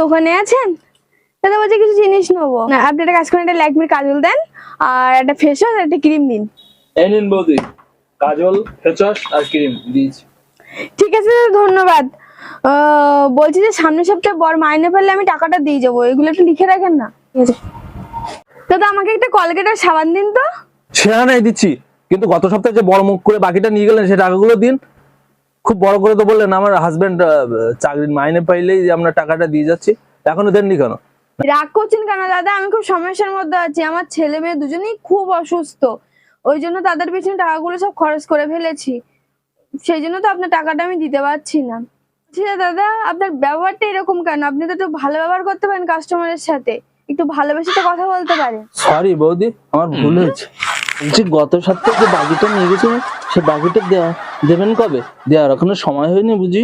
দোকানে আছেন? দাদা বলছে কিছু জিনিস নেবো। না আপনি একটা কাজ করেন, একটা ল্যাকমির কাজল দেন আর একটা ফেস ওয়াশ আর একটা ক্রিম দিন। এই নিন বৌদি, কাজল, ফেস ওয়াশ আর ক্রিম দিয়েছি। ঠিক আছে দাদা, ধন্যবাদ। বলছি যে সামনের সপ্তাহে বর মাইনে পেলে আমি টাকাটা দিয়ে যাবো, এগুলো একটু লিখে রাখেন না। ঠিক আছে দাদা, আমাকে একটা কলগেট আর সাবান দিন তো। সেটা নাই দিচ্ছি, কিন্তু গত সপ্তাহে যে বড় মুখ করে বাকিটা নিয়ে গেলেন সে টাকাগুলো দিন। খুব বড় করে তো বললেন আমার হাজবেন্ড চাকরির মাইনে পাইলেই আমরা টাকাটা দিয়ে যাচ্ছি, এখনো দেননি কেন? রাগ করছেন কেন দাদা? আমি খুব সমস্যার মধ্যে আছি, আমার ছেলে মেয়ে দুজনেই খুব অসুস্থ, ওই জন্য তাদের পিছনে টাকাগুলো সব খরচ করে ফেলেছি, সেই জন্য তো আপনার টাকাটা আমি দিতে পারছি না। ঠিক আছে দাদা, আপনার ব্যবহারটা এরকম কেন? আপনি তো একটু ভালো ব্যবহার করতে পারেন কাস্টমারের সাথে, একটু ভালোবেসে তো কথা বলতে পারেন। সরি বৌদি, আমার ভুল হয়েছে। বলছি গত সপ্তাহে যে বাকিটা নিয়ে গেছিলেন সে বাকিটা দেবেন কবে? দেওয়ার এখনো সময় হয়নি বুঝি?